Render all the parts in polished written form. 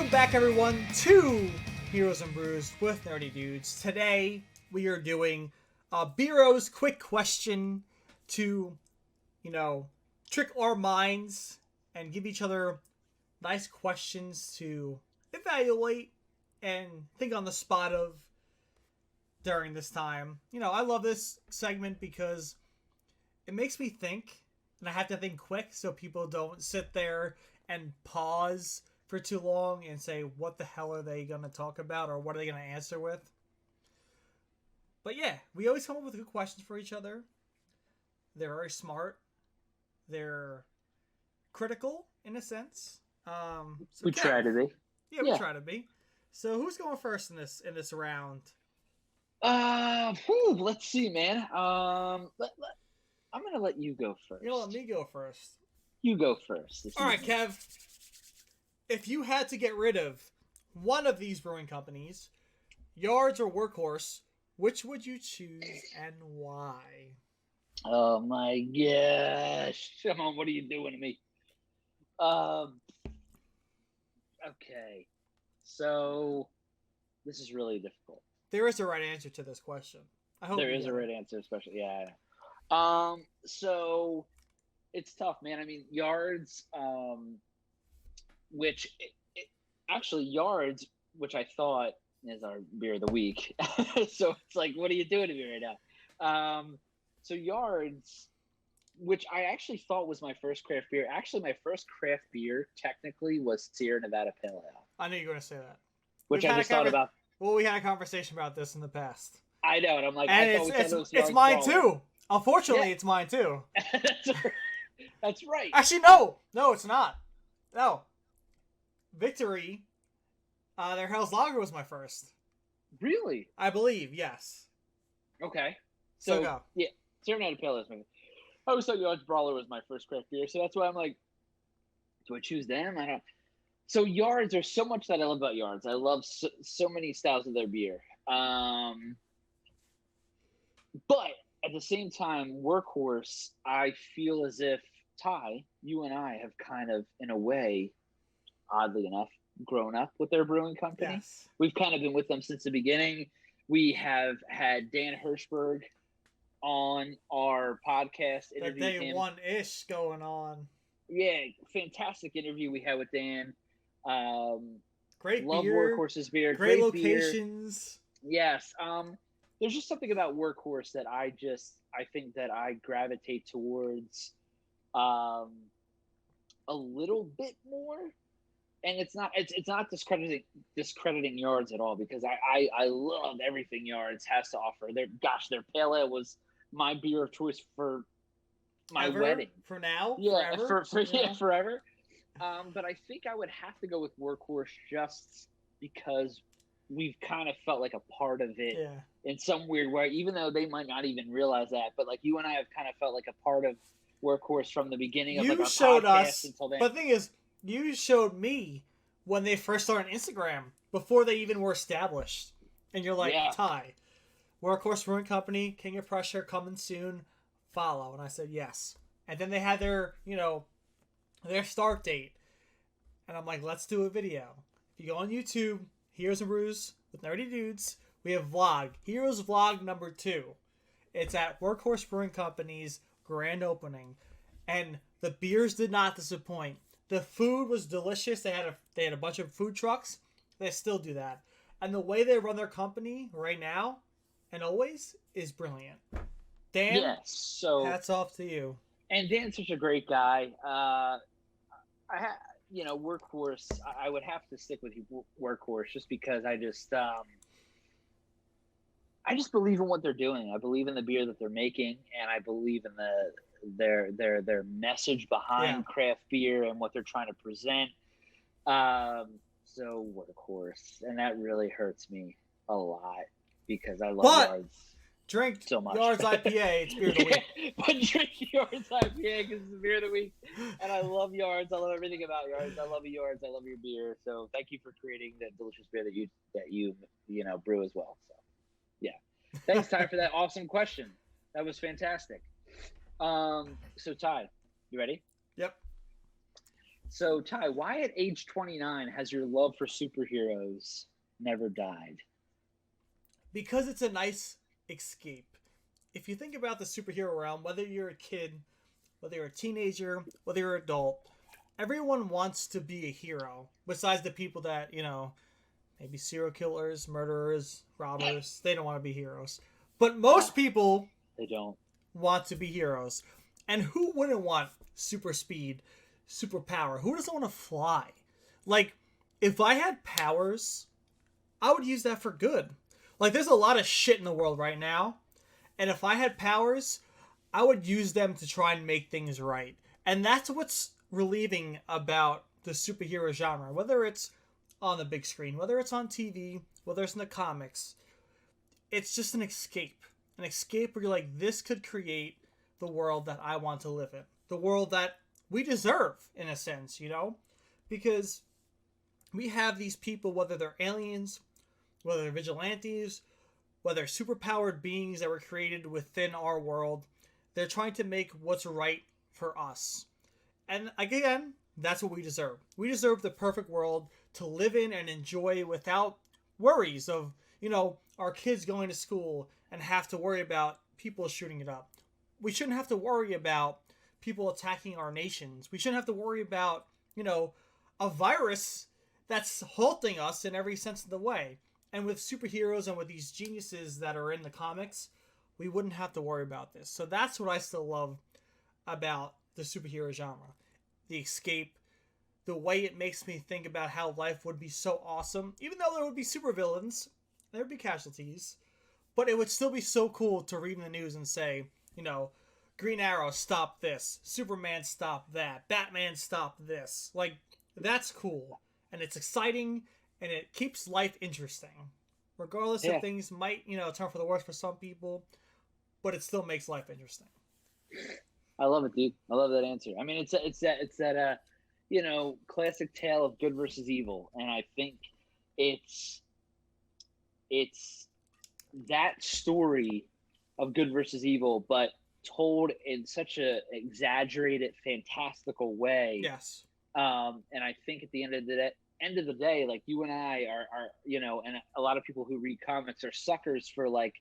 Welcome back, everyone, to Heroes and Brews with Nerdy Dudes. Today, we are doing a Beeroes Quick Question to, trick our minds and give each other nice questions to evaluate and think on the spot of during this time. I love this segment because it makes me think, and I have to think quick so people don't sit there and pause for too long and say, what the hell are they going to talk about, or what are they going to answer with? But yeah, we always come up with good questions for each other. They're very smart. They're critical, in a sense. We try to be. Yeah, we try to be. So who's going first in this round? Let's see, man. I'm going to let you go first. You'll let me go first. You go first. All right, Kev. If you had to get rid of one of these brewing companies, Yards or Workhorse, which would you choose and why? Oh my gosh. Come on, what are you doing to me? Okay. So this is really difficult. There is a right answer to this question. I hope there is a right answer, especially so it's tough, man. I mean, Yards, Yards, which I thought is our beer of the week. So it's like, what are you doing to me right now? So Yards, which I actually thought was my first craft beer. Actually, my first craft beer technically was Sierra Nevada Pale Ale. I knew you were going to say that. Which I just thought about. Well, we had a conversation about this in the past. I know, and I'm like, and it's mine too. Unfortunately, it's mine too. That's right. Actually, no, it's not. No. Victory, their Hell's Lager was my first. Really? I believe, yes. Okay. So go. Yeah, Sierra Nevada Pale Ale is my. I always thought Yards Brawler was my first craft beer, so that's why I'm like, do I choose them? I don't. So Yards, there's so much that I love about Yards. I love so many styles of their beer. But at the same time, Workhorse, I feel as if, Ty, you and I have kind of, in a way, oddly enough, grown up with their brewing company. Yes. We've kind of been with them since the beginning. We have had Dan Hirschberg on our podcast. The day one-ish going on. Yeah, fantastic interview we had with Dan. Great love beer. Workhorse's beer. Great locations. Beer. Yes. There's just something about Workhorse that I think that I gravitate towards a little bit more. And it's not discrediting Yards at all, because I love everything Yards has to offer. Their Pale Ale was my beer of choice for my wedding. For now? Yeah, forever? forever. But I think I would have to go with Workhorse just because we've kind of felt like a part of it in some weird way, even though they might not even realize that. But like, you and I have kind of felt like a part of Workhorse from the beginning of our podcast until then. But the thing is, you showed me when they first started Instagram, before they even were established. And you're like, Ty, Workhorse Brewing Company, King of Prussia, coming soon, follow. And I said, yes. And then they had their, their start date. And I'm like, let's do a video. If you go on YouTube, Heroes and Brews with Nerdy Dudes, we have vlog. Heroes Vlog number 2. It's at Workhorse Brewing Company's grand opening. And the beers did not disappoint. The food was delicious. They had a bunch of food trucks. They still do that. And the way they run their company right now and always is brilliant. Dan, hats off to you. And Dan's such a great guy. Workhorse, I would have to stick with Workhorse just because I just believe in what they're doing. I believe in the beer that they're making, and I believe in their message behind craft beer and what they're trying to present. So Workhorse, and that really hurts me a lot because I love Yards. Drink so much. Yards IPA, it's beer of the week. But drink Yards IPA because it's the beer of the week. And I love Yards. I love everything about Yards. I love Yards. I love your beer. So thank you for creating that delicious beer that you brew as well. So yeah. Thanks, Ty, for that awesome question. That was fantastic. So Ty, you ready? Yep. So, Ty, why at age 29 has your love for superheroes never died? Because it's a nice escape. If you think about the superhero realm, whether you're a kid, whether you're a teenager, whether you're an adult, everyone wants to be a hero. Besides the people that, maybe serial killers, murderers, robbers, they don't want to be heroes. But No, most people they don't. want to be heroes. And who wouldn't want super speed, super power? Who doesn't want to fly? Like, if I had powers, I would use that for good. Like, there's a lot of shit in the world right now. And if I had powers, I would use them to try and make things right. And that's what's relieving about the superhero genre. Whether it's on the big screen, whether it's on TV, whether it's in the comics, it's just an escape. An escape where you're like, this could create the world that I want to live in. The world that we deserve, in a sense, Because we have these people, whether they're aliens, whether they're vigilantes, whether they're superpowered beings that were created within our world, they're trying to make what's right for us. And again, that's what we deserve. We deserve the perfect world to live in and enjoy without worries of, our kids going to school and have to worry about people shooting it up. We shouldn't have to worry about people attacking our nations. We shouldn't have to worry about, a virus that's halting us in every sense of the way. And with superheroes and with these geniuses that are in the comics, we wouldn't have to worry about this. So that's what I still love about the superhero genre. The escape, the way it makes me think about how life would be so awesome. Even though there would be supervillains, there would be casualties, but it would still be so cool to read in the news and say, Green Arrow stopped this, Superman stopped that, Batman stopped this. Like, that's cool. And it's exciting, and it keeps life interesting. Regardless Yeah, of things might, turn for the worse for some people, but it still makes life interesting. I love it, dude. I love that answer. I mean, it's that classic tale of good versus evil, and I think it's it's that story of good versus evil, but told in such a exaggerated, fantastical way. Yes. And I think at the end of the day, like you and I are, and a lot of people who read comics are suckers for like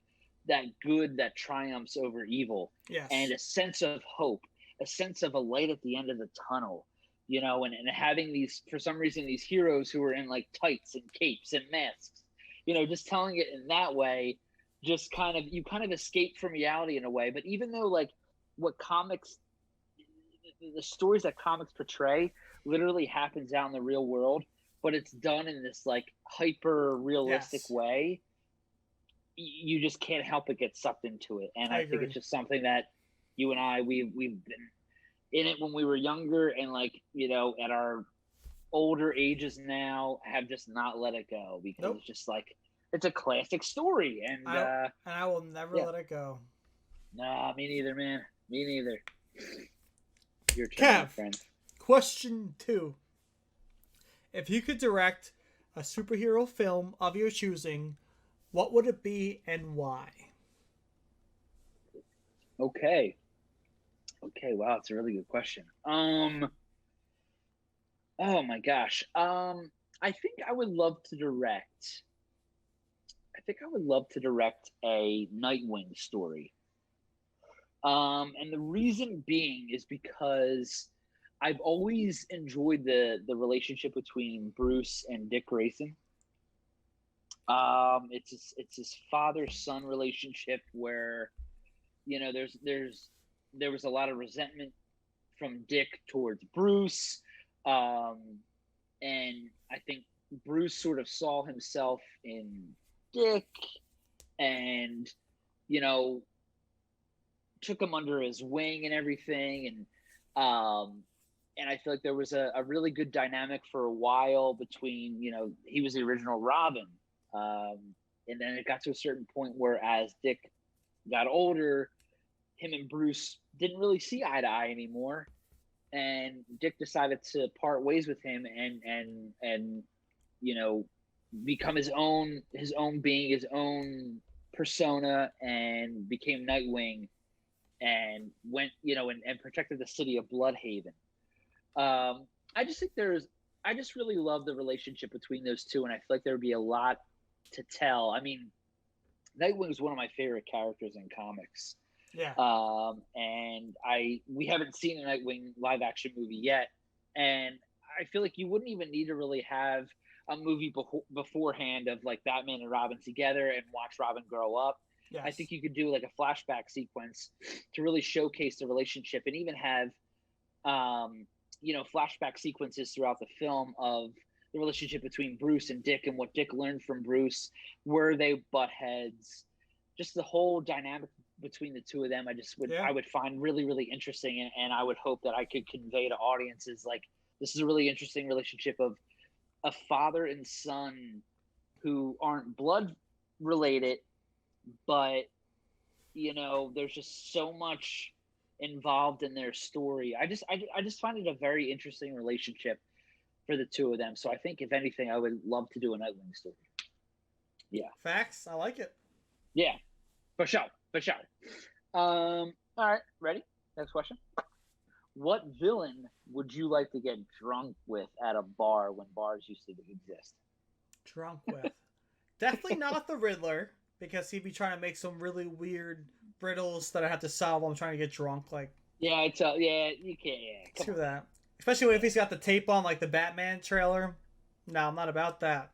that good that triumphs over evil, and Yes. a sense of hope, a sense of a light at the end of the tunnel. And having these, for some reason, these heroes who are in like tights and capes and masks, just telling it in that way, just you kind of escape from reality in a way. But even though like what comics, the stories that comics portray literally happens out in the real world, but it's done in this like hyper realistic Yes. way, you just can't help but get sucked into it. And I I think it's agree. just something that you and I we've been in it when we were younger, and like at our older ages now have just not let it go, because Nope. it's just like it's a classic story. And I and I will never yeah, let it go. nah, me neither, man, me neither. Your turn, my Kev, friend. question 2. If you could direct a superhero film of your choosing, what would it be and why? Okay, wow, it's a really good question. Oh my gosh. I think I would love to direct. I think I would love to direct a Nightwing story. And the reason being is because I've always enjoyed the relationship between Bruce and Dick Grayson. It's his father son relationship where there was a lot of resentment from Dick towards Bruce, um, and I think Bruce sort of saw himself in Dick, and you know took him under his wing and everything, and I feel like there was a really good dynamic for a while between he was the original Robin, um, and then it got to a certain point where as Dick got older, him and Bruce didn't really see eye to eye anymore, and Dick decided to part ways with him and you know become his own being, his own persona, and became Nightwing, and went and protected the city of Bloodhaven. I just think I just really love the relationship between those two, and I feel like there would be a lot to tell. I mean, Nightwing is one of my favorite characters in comics. Yeah. And we haven't seen a Nightwing live action movie yet, and I feel like you wouldn't even need to really have a movie beforehand of like Batman and Robin together and watch Robin grow up. Yes. I think you could do like a flashback sequence to really showcase the relationship, and even have flashback sequences throughout the film of the relationship between Bruce and Dick and what Dick learned from Bruce. Were they butt heads? Just the whole dynamic between the two of them, I would find really, really interesting, and I would hope that I could convey to audiences like this is a really interesting relationship of a father and son who aren't blood related, but there's just so much involved in their story. I just find it a very interesting relationship for the two of them. So I think if anything, I would love to do a Nightwing story. Yeah. Facts. I like it. Yeah. For sure. All right, ready? Next question. What villain would you like to get drunk with at a bar when bars used to exist? Drunk with? Definitely not the Riddler, because he'd be trying to make some really weird riddles that I have to solve while I'm trying to get drunk. Like, you can't. Yeah, do that. Especially if he's got the tape on, like the Batman trailer. No, I'm not about that.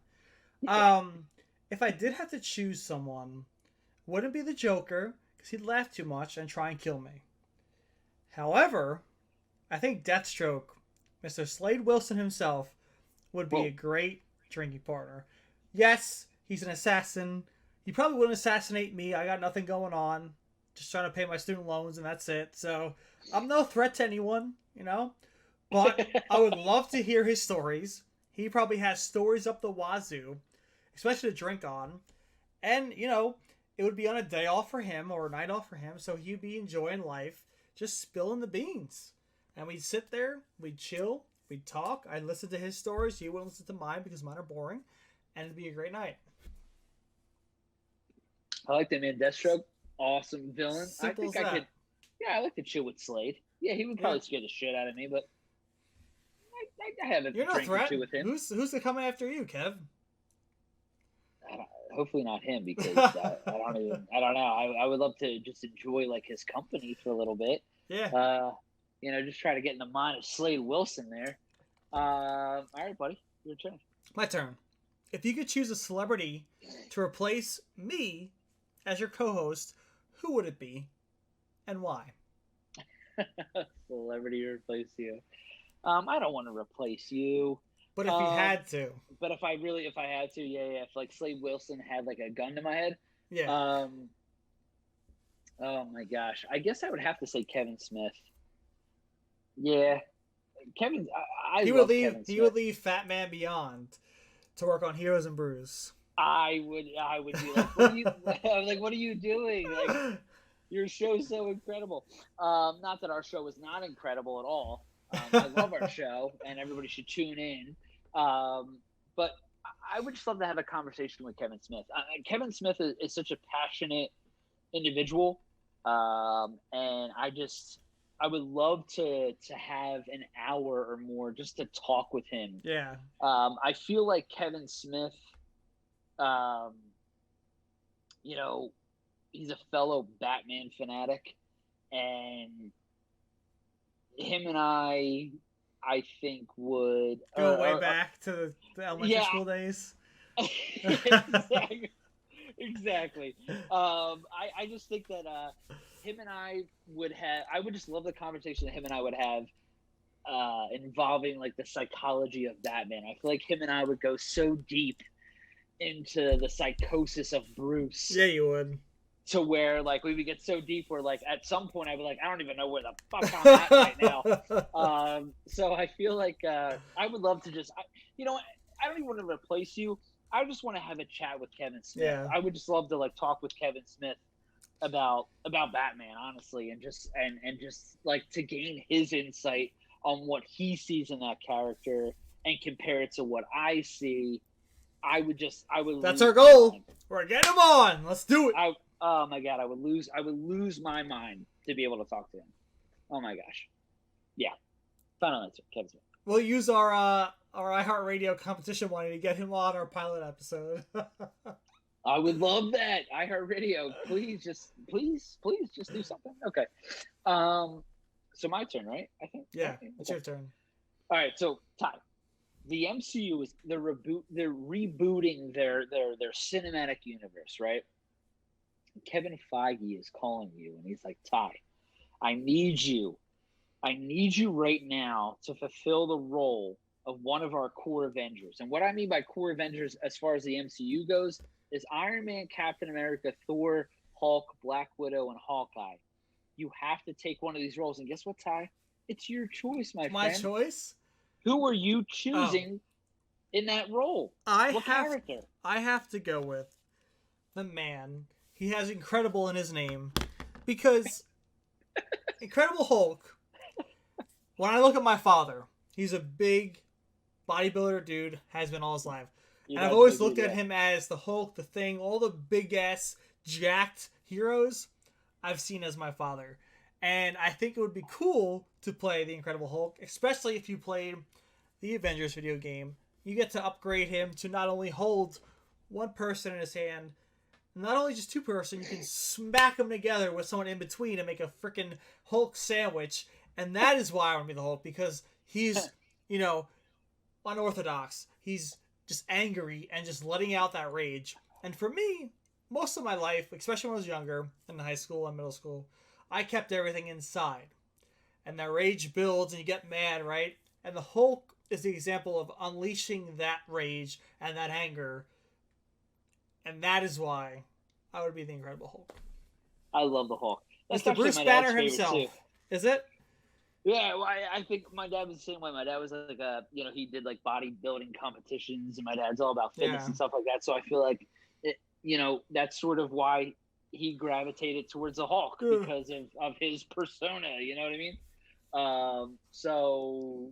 If I did have to choose someone, wouldn't be the Joker, because he'd laugh too much and try and kill me. However, I think Deathstroke, Mr. Slade Wilson himself, would be a great drinking partner. Yes, he's an assassin. He probably wouldn't assassinate me. I got nothing going on. Just trying to pay my student loans and that's it. So I'm no threat to anyone, But I would love to hear his stories. He probably has stories up the wazoo, especially to drink on. And, it would be on a day off for him or a night off for him. So he'd be enjoying life, just spilling the beans. And we'd sit there, we'd chill, we'd talk. I'd listen to his stories. He wouldn't listen to mine because mine are boring. And it'd be a great night. I like that, man. Deathstroke, awesome villain. Simple I think I could. Yeah, I like to chill with Slade. Yeah, he would probably scare the shit out of me, but I have a You're no drink or threat. two with him. Who's coming after you, Kev? Hopefully not him, because I don't know. I would love to just enjoy like his company for a little bit. Yeah. Just try to get in the mind of Slade Wilson there. All right, buddy, your turn. My turn. If you could choose a celebrity to replace me as your co-host, who would it be, and why? Celebrity to replace you. I don't want to replace you. But if you had to. But if I had to, yeah. If like Slade Wilson had like a gun to my head. Yeah. Oh my gosh. I guess I would have to say Kevin Smith. Yeah. Kevin, he would leave Fat Man Beyond to work on Heroes and Brews. I would be like, what are you doing? Like, your show's so incredible. Not that our show is not incredible at all. I love our show, and everybody should tune in. But I would just love to have a conversation with Kevin Smith. Kevin Smith is such a passionate individual, and I would love to have an hour or more just to talk with him. Yeah. I feel like Kevin Smith, he's a fellow Batman fanatic, and him and I think would go way back to the elementary school days. Exactly. I just think that him and I would just love the conversation that him and I would have involving like the psychology of Batman. I feel like him and I would go so deep into the psychosis of Bruce. Yeah, you would. To where like we would get so deep where like at some point I'd be like, I don't even know where the fuck I'm at right now. So I feel like I would love to just I don't even want to replace you. I just want to have a chat with Kevin Smith. Yeah. I would just love to like talk with Kevin Smith about Batman, honestly, and just like to gain his insight on what he sees in that character and compare it to what I see. I would. That's our goal. We're getting him on. Let's do it. Oh my god, I would lose my mind to be able to talk to him. Oh my gosh. Yeah. Final answer, Kevin Smith. We'll use our iHeartRadio competition money to get him on our pilot episode. I would love that. iHeartRadio, please just do something. Okay. So my turn, right? I think. Yeah, Okay. it's your turn. All right. So Ty, the MCU is they're rebooting their cinematic universe, right? Kevin Feige is calling you, and he's like, Ty, I need you. I need you right now to fulfill the role of one of our core Avengers. And what I mean by core Avengers, as far as the MCU goes, is Iron Man, Captain America, Thor, Hulk, Black Widow, and Hawkeye. You have to take one of these roles. And guess what, Ty? It's your choice, my My friend. choice? Who are you choosing in that role? What character? I have to go with the man. He has incredible in his name. Because Incredible Hulk, when I look at my father, he's a big bodybuilder dude, has been all his life. And I've always looked at him as the Hulk, the Thing, all the big-ass, jacked heroes I've seen as my father. And I think it would be cool to play the Incredible Hulk, especially if you played the Avengers video game. You get to upgrade him to not only hold one person in his hand, not only just two-person, you can smack them together with someone in between and make a freaking Hulk sandwich. And that is why I want to be the Hulk, because he's, unorthodox. He's just angry and just letting out that rage. And for me, most of my life, especially when I was younger, in high school and middle school, I kept everything inside. And that rage builds and you get mad, right? And the Hulk is the example of unleashing that rage and that anger. And that is why I would be the Incredible Hulk. I love the Hulk. That's Mr. Bruce Banner himself. Too. Is it? Yeah, well, I think my dad was the same way. My dad was like he did like bodybuilding competitions, and my dad's all about fitness and stuff like that. So I feel like, that's sort of why he gravitated towards the Hulk because of his persona. You know what I mean? So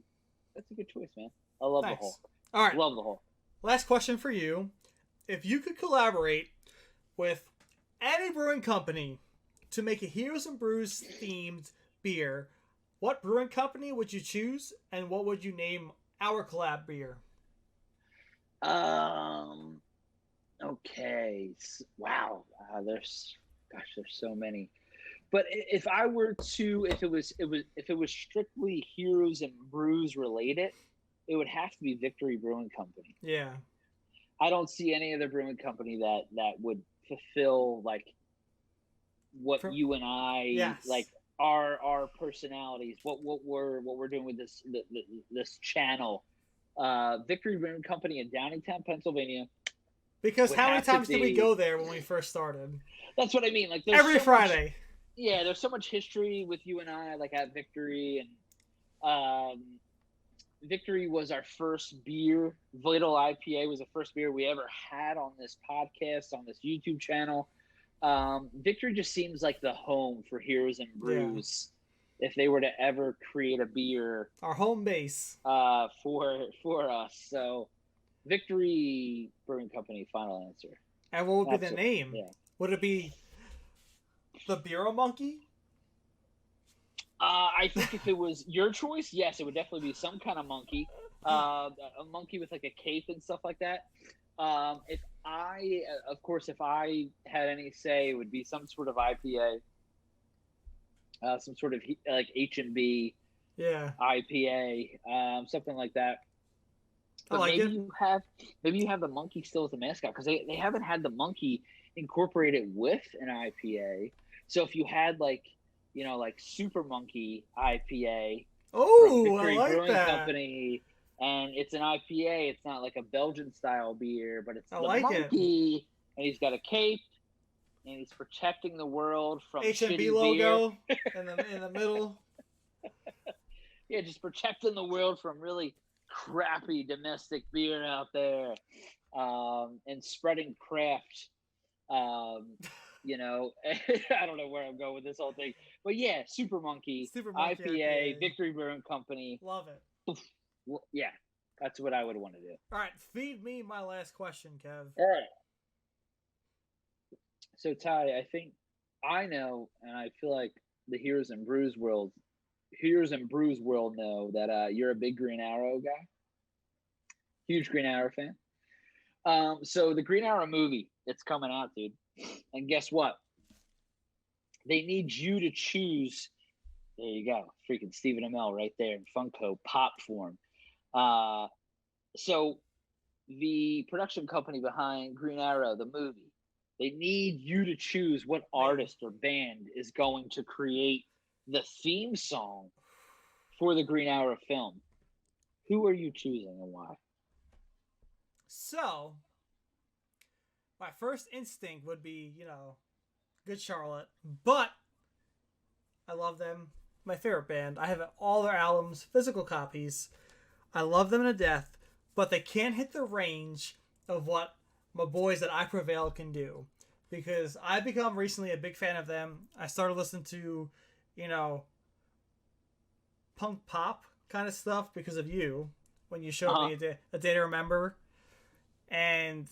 that's a good choice, man. I love the Hulk. All right, love the Hulk. Last question for you: if you could collaborate with any brewing company to make a Heroes and Brews themed beer, what brewing company would you choose, and what would you name our collab beer? Okay. Wow. There's so many. But if I were to, if it was strictly Heroes and Brews related, it would have to be Victory Brewing Company. Yeah. I don't see any other brewing company that would fulfill like what you and I like. Our personalities, what we're doing with this channel, Victory Brewing Company in Downingtown, Pennsylvania. Because how many times did we go there when we first started? That's what I mean. Like every Friday. There's so much history with you and I, like at Victory, and Victory was our first beer. Vital IPA was the first beer we ever had on this podcast, on this YouTube channel. Victory just seems like the home for Heroes and Brews. Yeah. If they were to ever create a beer, our home base for us. So Victory Brewing Company, final answer. And what would be the name? Yeah. Would it be the Beero Monkey? I think if it was your choice, yes, it would definitely be some kind of monkey. A monkey with like a cape and stuff like that. If I had any say, it would be some sort of IPA, some sort of like H&B, IPA, something like that. But maybe you have the monkey still as the mascot, because they haven't had the monkey incorporated with an IPA. So if you had like Super Monkey IPA, from Victory Brewing Company. And it's an IPA. It's not like a Belgian style beer, but it's the monkey, and he's got a cape, and he's protecting the world from H&B logo in the middle. Yeah, just protecting the world from really crappy domestic beer out there, and spreading craft. I don't know where I'm going with this whole thing, but yeah, Super Monkey IPA, Victory Brewing Company. Love it. Well, yeah, that's what I would want to do. All right, feed me my last question, Kev. All right. So, Ty, I think I know, and I feel like the Heroes and Brews world Heroes and Brews world know that you're a big Green Arrow guy, huge Green Arrow fan. So the Green Arrow movie, it's coming out, dude. And guess what? They need you to choose. There you go, freaking Stephen Amell right there in Funko Pop form. So the production company behind Green Arrow, the movie, they need you to choose what artist or band is going to create the theme song for the Green Arrow film. Who are you choosing and why? So, my first instinct would be, Good Charlotte, but I love them. My favorite band. I have all their albums, physical copies. I love them to death, but they can't hit the range of what my boys at I Prevail can do. Because I've become recently a big fan of them. I started listening to, punk pop kind of stuff because of you when you showed me a Day to Remember. And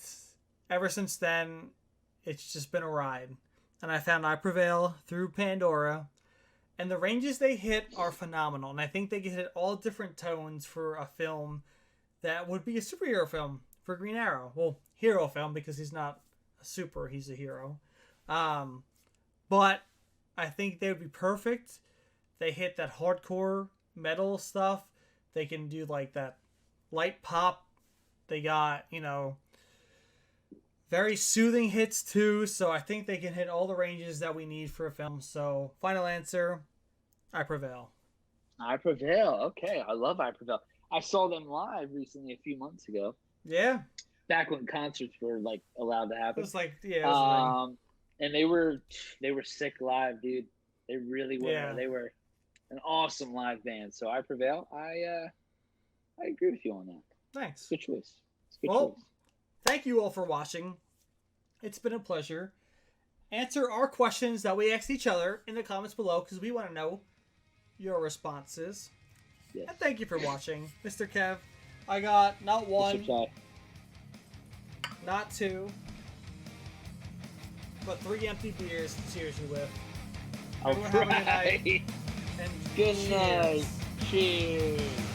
ever since then, it's just been a ride. And I found I Prevail through Pandora. And the ranges they hit are phenomenal. And I think they can hit all different tones for a film that would be a superhero film for Green Arrow. Well, hero film because he's not a super, he's a hero. But I think they would be perfect. They hit that hardcore metal stuff. They can do like that light pop. They got, very soothing hits too. So I think they can hit all the ranges that we need for a film. So final answer, I Prevail. I Prevail. Okay, I love I Prevail. I saw them live recently a few months ago. Yeah. Back when concerts were like allowed to happen. It was like, yeah. It was and they were sick live, dude. They really were. Yeah. They were an awesome live band. So I Prevail. I agree with you on that. Thanks. Good choice. Good choice. Choice. Thank you all for watching. It's been a pleasure. Answer our questions that we asked each other in the comments below because we want to know your responses. Yes. And thank you for watching. Mr. Kev, I got not one, not two, but 3 empty beers to cheers you with. All right. Have a good night. And good night. Cheers.